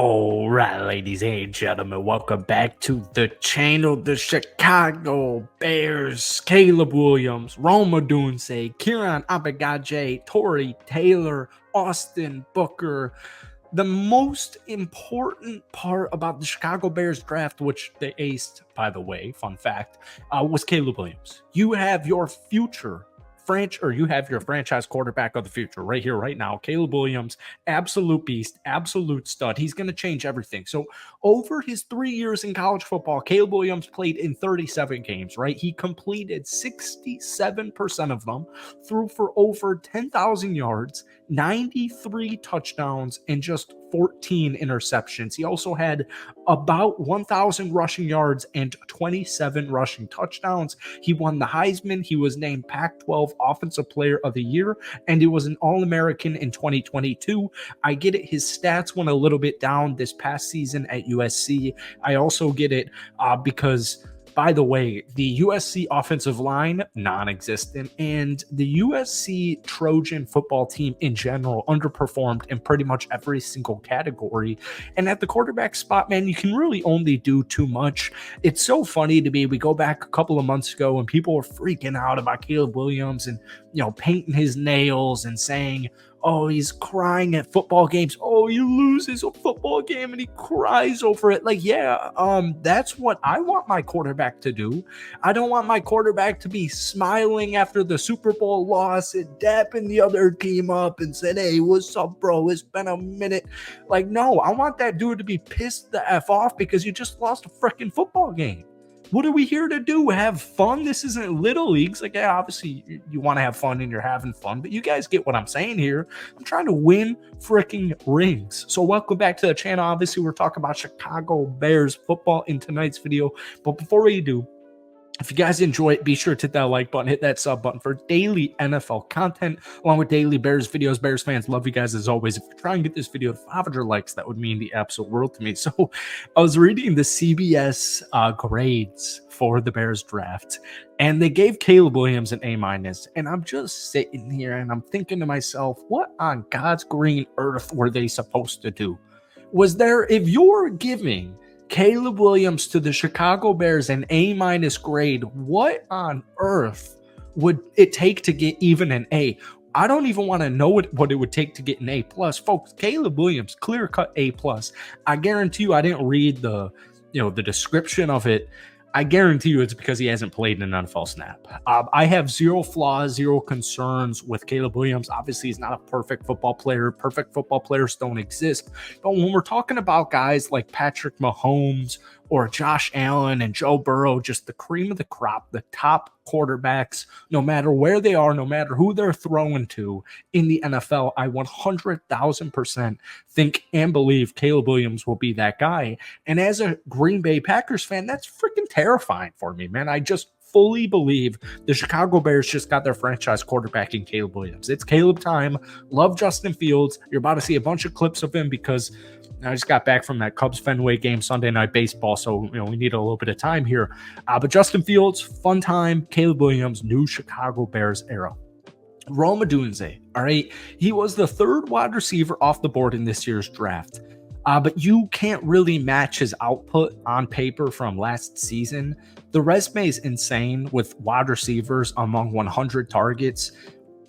All right, ladies and gentlemen, welcome back to the channel. The Chicago Bears, Caleb Williams, Roma Odunze, Kieran Abigaje, Torrey Taylor, Austin Booker. The most important part about the Chicago Bears draft, which they aced, by the way, fun fact, was Caleb Williams. You have your future you have your franchise quarterback of the future right here, right now. Caleb Williams, absolute beast, absolute stud. He's going to change everything. So over his 3 years in college football, Caleb Williams played in 37 games, right? He completed 67% of them, threw for over 10,000 yards, 93 touchdowns, and just 14 interceptions. He also had about 1,000 rushing yards and 27 rushing touchdowns. He won the Heisman. He was named Pac-12 Offensive Player of the Year, and he was an All-American in 2022. I get it. His stats went a little bit down this past season at USC. I also get it because, by the way, the USC offensive line, non-existent, and the USC Trojan football team in general underperformed in pretty much every single category. And at the quarterback spot, man, you can really only do too much. It's so funny to me. We go back a couple of months ago and people were freaking out about Caleb Williams and, painting his nails and saying, oh, he's crying at football games. Oh, he loses a football game and he cries over it. That's what I want my quarterback to do. I don't want my quarterback to be smiling after the Super Bowl loss and dapping the other team up and saying, hey, what's up, bro? It's been a minute. No, I want that dude to be pissed the F off because you just lost a freaking football game. What are we here to do? Have fun? This isn't Little Leagues. Obviously you want to have fun and you're having fun, but you guys get what I'm saying here. I'm trying to win freaking rings. So welcome back to the channel. Obviously, we're talking about Chicago Bears football in tonight's video. But before we do, if you guys enjoy it, be sure to hit that like button, hit that sub button for daily NFL content, along with daily Bears videos. Bears fans, love you guys as always. If you try and get this video to 500 likes, that would mean the absolute world to me. So I was reading the CBS grades for the Bears draft, and they gave Caleb Williams an A-. And I'm just sitting here and I'm thinking to myself, what on God's green earth were they supposed to do? If you're giving Caleb Williams to the Chicago Bears an A- grade, what on earth would it take to get even an A? I don't even want to know what it would take to get an A+. Folks, Caleb Williams, clear-cut A+. I guarantee you I didn't read the description of it. I guarantee you it's because he hasn't played an NFL snap. I have zero flaws, zero concerns with Caleb Williams. Obviously, he's not a perfect football player. Perfect football players don't exist. But when we're talking about guys like Patrick Mahomes or Josh Allen and Joe Burrow, just the cream of the crop, the top quarterbacks, no matter where they are, no matter who they're throwing to in the NFL, I 100,000% think and believe Caleb Williams will be that guy. And as a Green Bay Packers fan, that's freaking terrifying for me, man. I just fully believe the Chicago Bears just got their franchise quarterback in Caleb Williams. It's Caleb time. Love Justin Fields. You're about to see a bunch of clips of him because I just got back from that Cubs Fenway game, Sunday Night Baseball, so we need a little bit of time here. But Justin Fields, fun time. Caleb Williams, new Chicago Bears era. Rome Odunze, all right? He was the third wide receiver off the board in this year's draft. But you can't really match his output on paper from last season. The resume is insane with wide receivers among 100 targets.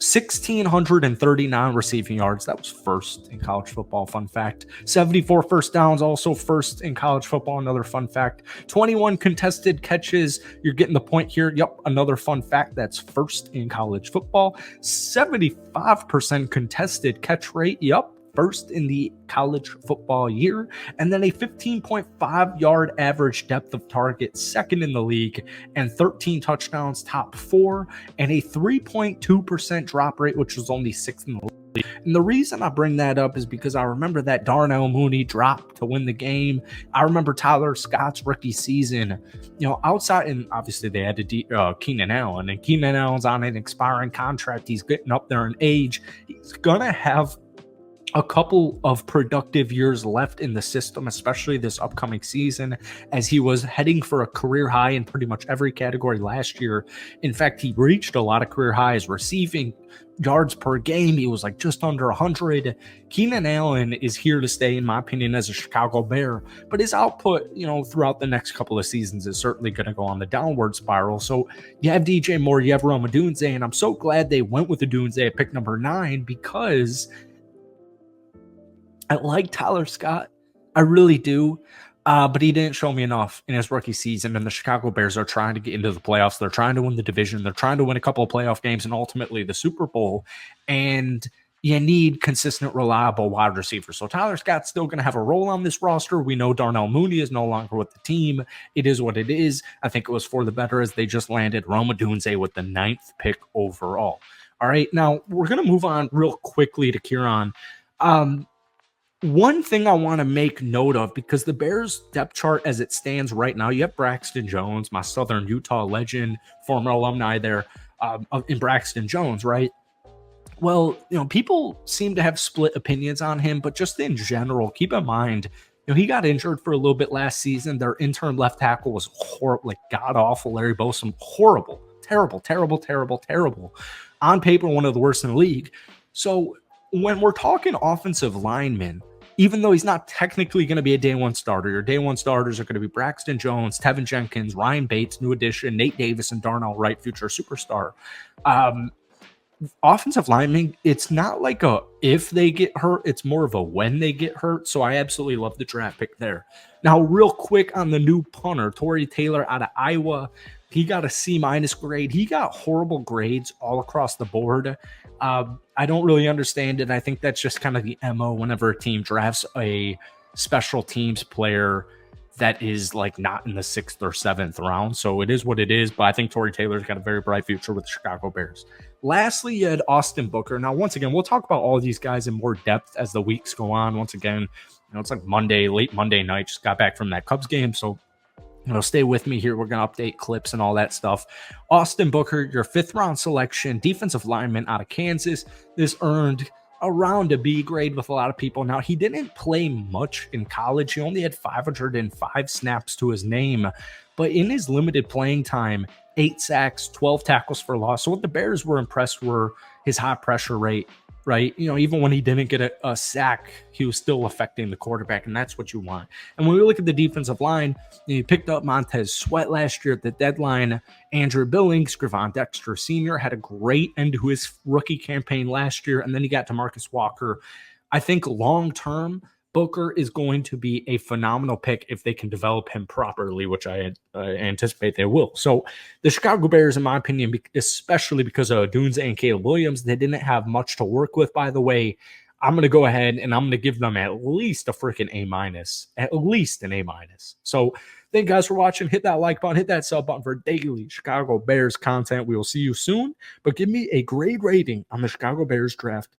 1,639 receiving yards. That was first in college football, fun fact. 74 first downs, also first in college football, another fun fact. 21 contested catches. You're getting the point here. Yep, another fun fact. That's first in college football. 75% contested catch rate. Yep, first in the college football year, and then a 15.5 yard average depth of target, second in the league, and 13 touchdowns, top 4, and a 3.2% drop rate, which was only 6th in the league. And the reason I bring that up is because I remember that Darnell Mooney drop to win the game. I remember Tyler Scott's rookie season, outside, and obviously they had to Keenan Allen, and Keenan Allen's on an expiring contract. He's getting up there in age. He's gonna have a couple of productive years left in the system, especially this upcoming season, as he was heading for a career high in pretty much every category last year. In fact, he reached a lot of career highs receiving yards per game. He was like just under 100. Keenan Allen is here to stay, in my opinion, as a Chicago Bear, but his output, throughout the next couple of seasons is certainly going to go on the downward spiral. So you have DJ Moore, you have Rome Odunze, and I'm so glad they went with Odunze at pick number 9 because I like Tyler Scott. I really do. But he didn't show me enough in his rookie season. And the Chicago Bears are trying to get into the playoffs. They're trying to win the division. They're trying to win a couple of playoff games and ultimately the Super Bowl. And you need consistent, reliable wide receivers. So Tyler Scott's still going to have a role on this roster. We know Darnell Mooney is no longer with the team. It is what it is. I think it was for the better as they just landed Rome Odunze with the 9th pick overall. All right. Now we're going to move on real quickly to Kieran. One thing I want to make note of, because the Bears depth chart as it stands right now, you have Braxton Jones, my Southern Utah legend, former alumni there in Braxton Jones, right? Well, people seem to have split opinions on him, but just in general, keep in mind, he got injured for a little bit last season. Their intern left tackle was horrible, like god awful. Larry Bosom, horrible, terrible, terrible, terrible, terrible. On paper, one of the worst in the league. So when we're talking offensive linemen, even though he's not technically going to be a day one starter, your day one starters are going to be Braxton Jones, Tevin Jenkins, Ryan Bates, new addition, Nate Davis, and Darnell Wright, future superstar. Offensive linemen, it's not like a if they get hurt, it's more of a when they get hurt. So I absolutely love the draft pick there. Now, real quick on the new punter, Tory Taylor out of Iowa. He got a C- grade. He got horrible grades all across the board. I don't really understand it. I think that's just kind of the MO whenever a team drafts a special teams player that is like not in the 6th or 7th round. So it is what it is. But I think Tory Taylor's got a very bright future with the Chicago Bears. Lastly, you had Austin Booker. Now, once again, we'll talk about all of these guys in more depth as the weeks go on. Once again, it's like late Monday night. Just got back from that Cubs game. So stay with me here. We're going to update clips and all that stuff. Austin Booker, your 5th round selection, defensive lineman out of Kansas. This earned around a B grade with a lot of people. Now, he didn't play much in college. He only had 505 snaps to his name. But in his limited playing time, 8 sacks, 12 tackles for loss. So what the Bears were impressed were his high pressure rate, right? Even when he didn't get a sack, he was still affecting the quarterback, and that's what you want. And when we look at the defensive line, he picked up Montez Sweat last year at the deadline. Andrew Billings, Griffon Dexter Sr. had a great end to his rookie campaign last year, and then he got to Marcus Walker. I think long-term, Booker is going to be a phenomenal pick if they can develop him properly, which I anticipate they will. So the Chicago Bears, in my opinion, especially because of Odunze and Caleb Williams, they didn't have much to work with, by the way. I'm going to go ahead and I'm going to give them at least a freaking A-, at least an A-. So thank you guys for watching. Hit that like button, hit that sub button for daily Chicago Bears content. We will see you soon, but give me a grade rating on the Chicago Bears draft.